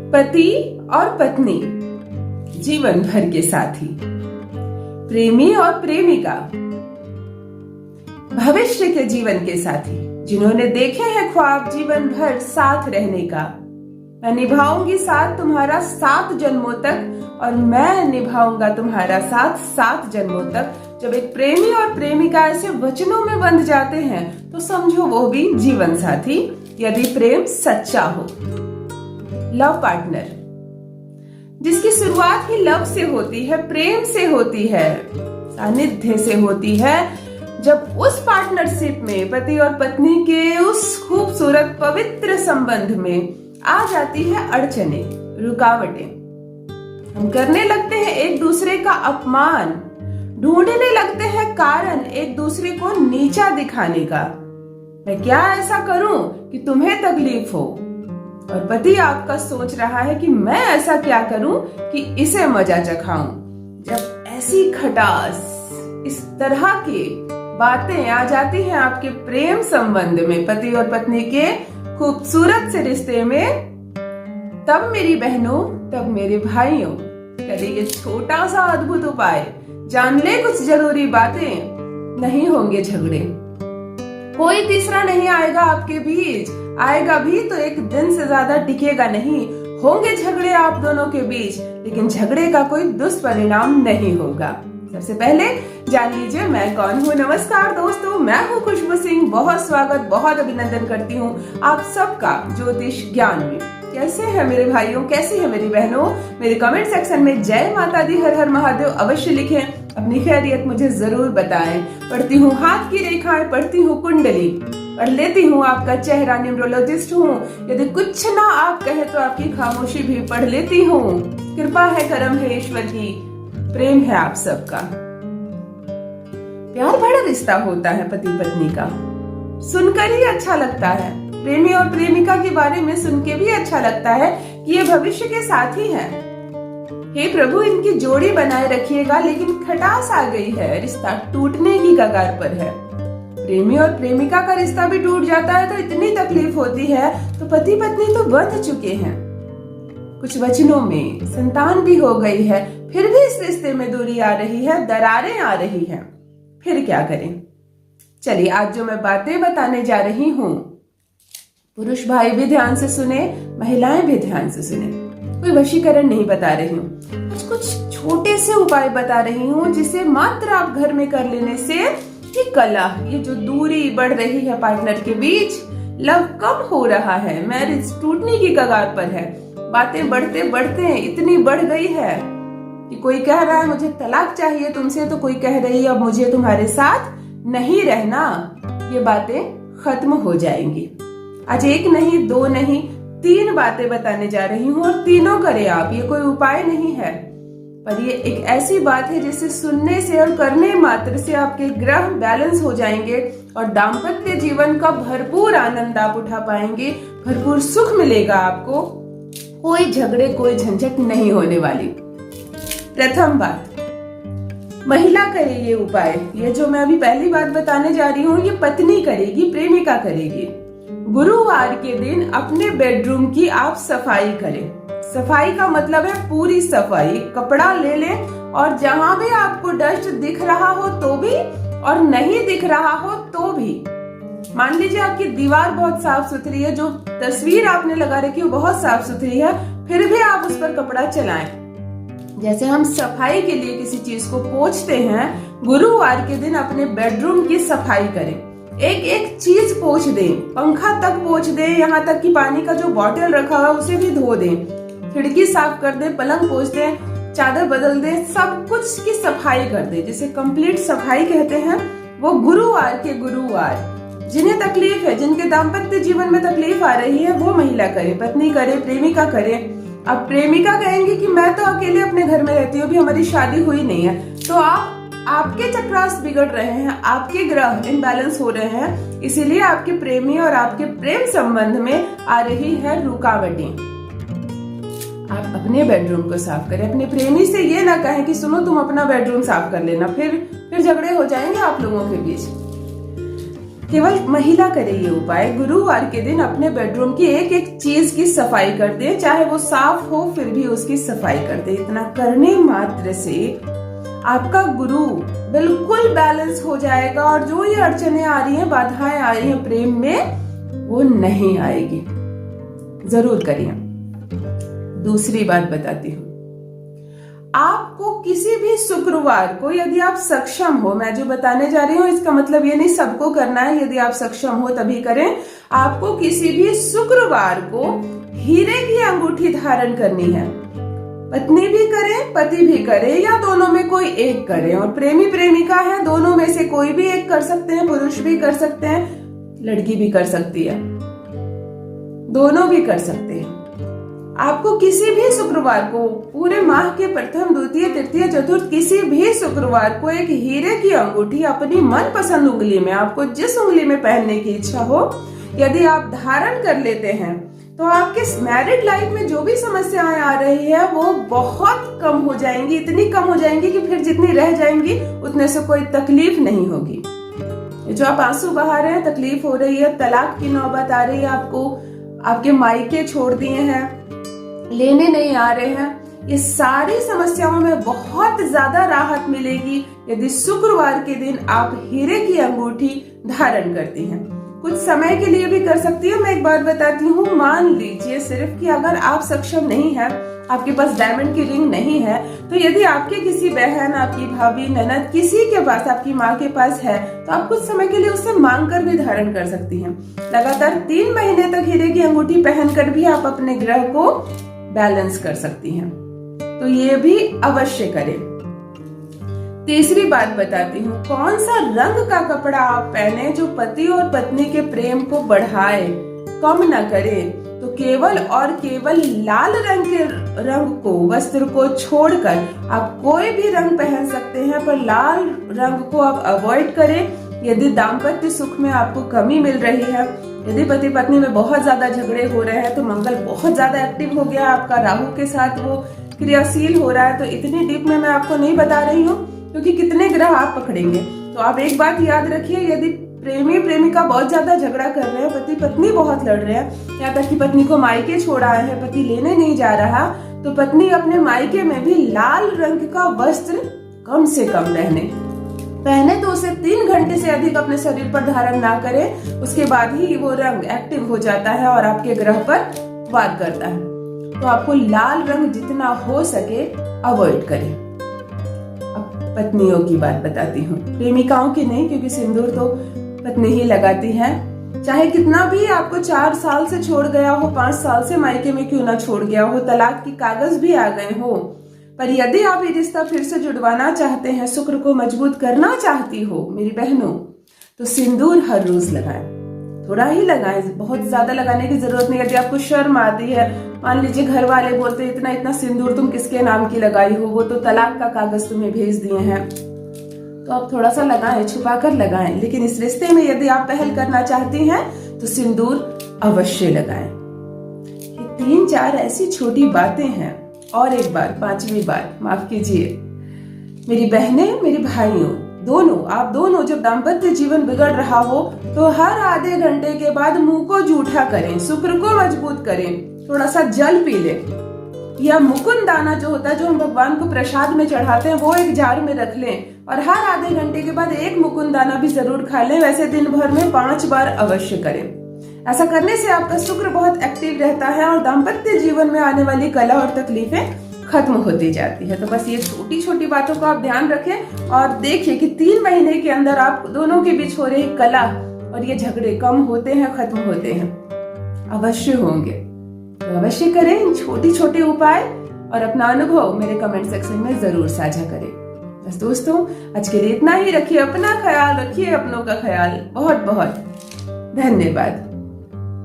पति और पत्नी जीवन भर के साथी, प्रेमी और प्रेमिका भविष्य के जीवन के साथी, जिन्होंने देखे हैं ख्वाब जीवन भर साथ रहने का। मैं निभाऊंगी साथ तुम्हारा 7 जन्मों तक और मैं निभाऊंगा तुम्हारा साथ 7 जन्मों तक। जब एक प्रेमी और प्रेमिका ऐसे वचनों में बंध जाते हैं तो समझो वो भी जीवन साथी, यदि प्रेम सच्चा हो। लव पार्टनर, जिसकी शुरुआत ही लव से होती है, प्रेम से होती है, सानिध्य से होती है। जब उस पार्टनरशिप में पति और पत्नी के उस खूबसूरत पवित्र संबंध में आ जाती है अड़चने, रुकावटें, हम करने लगते हैं एक दूसरे का अपमान, ढूंढने लगते हैं कारण एक दूसरे को नीचा दिखाने का। मैं क्या ऐसा करूं कि तुम्हें तकलीफ हो, और पति आपका सोच रहा है कि मैं ऐसा क्या करूं कि इसे मजा चखाऊं। जब ऐसी खटास, इस तरह की बातें आ जाती हैं आपके प्रेम संबंध में, पति और पत्नी के खूबसूरत से रिश्ते में, तब मेरी बहनों, तब मेरे भाइयों, करिए छोटा सा अद्भुत उपाय, जान ले कुछ जरूरी बातें, नहीं होंगे झगड़े। कोई तीसरा नहीं आएगा आपके बीच, आएगा भी तो एक दिन से ज्यादा टिकेगा नहीं। होंगे झगड़े आप दोनों के बीच, लेकिन झगड़े का कोई दुष्परिणाम नहीं होगा। सबसे पहले जान लीजिए मैं कौन हूँ। नमस्कार दोस्तों, मैं हूँ खुशबू सिंह। बहुत स्वागत, बहुत अभिनंदन करती हूँ आप सबका ज्योतिष ज्ञान में। कैसे हैं मेरे भाइयों, कैसी है मेरी बहनों? मेरे कमेंट सेक्शन में जय माता दी, हर हर महादेव अवश्य लिखें, अपनी खैरियत मुझे जरूर बताएं। पढ़ती हूँ हाथ की रेखाएं, पढ़ती हूँ कुंडली, पढ़ लेती हूँ आपका चेहरा, न्यूमरोलॉजिस्ट हूँ। यदि कुछ ना आप कहे तो आपकी खामोशी भी पढ़ लेती हूँ। कृपा है, करम है ईश्वर की, प्रेम है आप सबका। प्यार बड़ा रिश्ता होता है पति पत्नी का, सुनकर ही अच्छा लगता है। प्रेमी और प्रेमिका के बारे में सुन के भी अच्छा लगता है कि ये भविष्य के साथी हैं। हे प्रभु, इनकी जोड़ी बनाए रखिएगा। लेकिन खटास आ गई है, रिश्ता टूटने की कगार पर है। प्रेमी और प्रेमिका का रिश्ता भी टूट जाता है तो इतनी तकलीफ होती है, तो पति पत्नी तो बंध चुके हैं, कुछ वचनों में संतान भी हो गई है, फिर भी इस रिश्ते में दूरी आ रही है, दरारें आ रही हैं। फिर क्या करें? चलिए आज जो मैं बातें बताने जा रही हूँ, पुरुष भाई भी ध्यान से सुने, महिलाएं भी ध्यान से सुने। कोई वशीकरण नहीं बता रही हूँ, आज कुछ छोटे से उपाय बता रही हूँ जिसे मात्र आप घर में कर लेने से ये कला, ये जो दूरी बढ़ रही है पार्टनर के बीच, लव कम हो रहा है, मैरिज टूटने की कगार पर है, बातें बढ़ते बढ़ते इतनी बढ़ गई है कि कोई कह रहा है मुझे तलाक चाहिए तुमसे, तो कोई कह रही है अब मुझे तुम्हारे साथ नहीं रहना। ये बातें खत्म हो जाएंगी। आज एक नहीं, 2 नहीं, 3 बातें बताने जा रही हूँ और तीनों करें आप। ये कोई उपाय नहीं है, पर ये एक ऐसी बात है जिसे सुनने से और करने मात्र से आपके ग्रह बैलेंस हो जाएंगे और दाम्पत्य जीवन का भरपूर आनंद आप उठा पाएंगे, भरपूर सुख मिलेगा आपको, कोई झगड़े, कोई झंझट नहीं होने वाली। प्रथम बात, महिला करे ये उपाय। ये जो मैं अभी पहली बात बताने जा रही हूँ, ये पत्नी करेगी, प्रेमिका करेगी। गुरुवार के दिन अपने बेडरूम की आप सफाई करें। सफाई का मतलब है पूरी सफाई। कपड़ा ले लें और जहां भी आपको डस्ट दिख रहा हो तो भी, और नहीं दिख रहा हो तो भी। मान लीजिए आपकी दीवार बहुत साफ सुथरी है, जो तस्वीर आपने लगा रखी है बहुत साफ सुथरी है, फिर भी आप उस पर कपड़ा चलाएं। जैसे हम सफाई के लिए किसी चीज को पोंछते हैं, गुरुवार के दिन अपने बेडरूम की सफाई करें। एक एक चीज पोंछ दें, पंखा तक पोंछ दें, यहाँ तक कि पानी का जो बॉटल रखा हुआ उसे भी धो दें, खिड़की साफ कर दें, पलंग पोंछ दें, चादर बदल दें, सब कुछ की सफाई कर दें, जिसे कंप्लीट सफाई कहते हैं। वो गुरुवार के गुरुवार, जिन्हें तकलीफ है, जिनके दाम्पत्य जीवन में तकलीफ आ रही है, वो महिला करे, पत्नी करे, प्रेमिका करे। अब प्रेमिका कहेंगे कि मैं तो अकेले अपने घर में रहती हूँ, अभी हमारी शादी हुई नहीं है, तो आपके चक्रास बिगड़ रहे हैं, आपके ग्रह इनबैलेंस हो रहे हैं, इसीलिए आपके प्रेमी और आपके प्रेम संबंध में आ रही है रुकावटें। आप अपने बेडरूम को साफ करें। अपने प्रेमी से ये ना कहें कि सुनो तुम अपना बेडरूम साफ कर लेना, फिर झगड़े हो जाएंगे आप लोगों के बीच। केवल महिला करे ये उपाय। गुरुवार के दिन अपने बेडरूम की एक एक चीज की सफाई कर दे, चाहे वो साफ हो फिर भी उसकी सफाई कर दे। इतना करने मात्र से आपका गुरु बिल्कुल बैलेंस हो जाएगा और जो ये अड़चने आ रही हैं, बाधाएं आ रही हैं प्रेम में, वो नहीं आएगी। जरूर करिए। दूसरी बात बताती हूँ, आपको किसी भी शुक्रवार को यदि आप सक्षम हो, मैं जो बताने जा रही हूँ इसका मतलब ये नहीं सबको करना है, यदि आप सक्षम हो तभी करें। आपको किसी भी शुक्रवार को हीरे की अंगूठी धारण करनी है। पत्नी भी करे, पति भी करे, या दोनों में कोई एक करे। और प्रेमी प्रेमिका है, दोनों में से कोई भी एक कर सकते हैं, पुरुष भी कर सकते हैं, लड़की भी कर सकती है, दोनों भी कर सकते हैं। आपको किसी भी शुक्रवार को, पूरे माह के प्रथम, द्वितीय, तृतीय, चतुर्थ, किसी भी शुक्रवार को एक हीरे की अंगूठी अपनी मनपसंद उंगली में, आपको जिस उंगली में पहनने की इच्छा हो, यदि आप धारण कर लेते हैं तो आपके मैरिड लाइफ में जो भी समस्याएं आ रही है वो बहुत कम हो जाएंगी। इतनी कम हो जाएंगी कि फिर जितनी रह जाएंगी उतने से कोई तकलीफ नहीं होगी। जो आप आंसू बहा रहे हैं, तकलीफ हो रही है, तलाक की नौबत आ रही है, आपको आपके मायके छोड़ दिए हैं, लेने नहीं आ रहे हैं, ये सारी समस्याओं में बहुत ज्यादा राहत मिलेगी यदि शुक्रवार के दिन आप हीरे की अंगूठी धारण करती हैं। कुछ समय के लिए भी कर सकती है। मैं एक बात बताती हूँ, मान लीजिए सिर्फ कि अगर आप सक्षम नहीं है, आपके पास डायमंड की रिंग नहीं है, तो यदि आपके किसी बहन, आपकी भाभी, ननद, किसी के पास, आपकी माँ के पास है, तो आप कुछ समय के लिए उससे मांग कर भी धारण कर सकती हैं। लगातार 3 महीने तक हीरे की अंगूठी पहनकर भी आप अपने ग्रह को बैलेंस कर सकती हैं, तो ये भी अवश्य करें। तीसरी बात बताती हूँ, कौन सा रंग का कपड़ा आप पहने जो पति और पत्नी के प्रेम को बढ़ाए, कम न करे। तो केवल और केवल लाल रंग के रंग को, वस्त्र को छोड़कर आप कोई भी रंग पहन सकते हैं, पर लाल रंग को आप अवॉइड करें। यदि दाम्पत्य सुख में आपको कमी मिल रही है, यदि पति पत्नी में बहुत ज्यादा झगड़े हो रहे हैं, तो मंगल बहुत ज्यादा एक्टिव हो गया आपका, राहु के साथ वो क्रियाशील हो रहा है, तो इतनी डीप में मैं आपको नहीं बता रही हूँ क्योंकि कितने ग्रह आप पकड़ेंगे। तो आप एक बात याद रखिए, यदि प्रेमी प्रेमिका बहुत ज्यादा झगड़ा कर रहे हैं, पति पत्नी बहुत लड़ रहे हैं, या तक कि पत्नी को मायके छोड़ आए हैं, पति लेने नहीं जा रहा, तो पत्नी अपने मायके में भी लाल रंग का वस्त्र कम से कम पहने, तो उसे 3 घंटे से अधिक अपने शरीर पर धारण ना करें। उसके बाद ही वो रंग एक्टिव हो जाता है और आपके ग्रह पर वार करता है। तो आपको लाल रंग जितना हो सके अवॉइड करें। अब पत्नियों की बात बताती हूँ, प्रेमिकाओं की नहीं, क्योंकि सिंदूर तो पत्नी ही लगाती है। चाहे कितना भी आपको 4 साल से छोड़ गया हो, 5 साल से मायके में क्यों ना छोड़ गया हो, तलाक की कागज भी आ गए हो, पर यदि आप ये रिश्ता फिर से जुड़वाना चाहते हैं, शुक्र को मजबूत करना चाहती हो मेरी बहनों, तो सिंदूर हर रोज लगाएं। थोड़ा ही लगाएं, बहुत ज्यादा लगाने की जरूरत नहीं। यदि आपको शर्म आती है, मान लीजिए घर वाले बोलते हैं इतना इतना सिंदूर तुम किसके नाम की लगाई हो, वो तो तलाक का कागज तुम्हें भेज दिए हैं, तो आप थोड़ा सा लगाएं, छुपा कर लगाएं। लेकिन इस रिश्ते में यदि आप पहल करना चाहती हैं तो सिंदूर अवश्य लगाएं। ये 3-4 ऐसी छोटी बातें हैं। और एक बात, 5वीं बात, माफ कीजिए मेरी बहनें, मेरी भाइयों, दोनों, आप दोनों जब दाम्पत्य जीवन बिगड़ रहा हो तो हर आधे घंटे के बाद मुंह को जूठा करें, शुक्र को मजबूत करें, थोड़ा सा जल पी लें, या मुकुंद दाना जो होता है, जो हम भगवान को प्रसाद में चढ़ाते हैं, वो एक जार में रख लें और हर आधे घंटे के बाद 1 मुकुंद दाना भी जरूर खा लें। वैसे दिन भर में 5 बार अवश्य करें। ऐसा करने से आपका शुक्र बहुत एक्टिव रहता है और दाम्पत्य जीवन में आने वाली कला और तकलीफें खत्म होती जाती है। तो बस ये छोटी छोटी बातों को आप ध्यान रखें और देखिए कि 3 महीने के अंदर आप दोनों के बीच हो रही कला और ये झगड़े कम होते हैं, खत्म होते हैं, अवश्य होंगे। तो अवश्य करें इन छोटी छोटे उपाय और अपना अनुभव मेरे कमेंट सेक्शन में जरूर साझा करें। बस दोस्तों, आज के लिए इतना ही। रखिए अपना ख्याल, रखिए अपनों का ख्याल। बहुत बहुत धन्यवाद।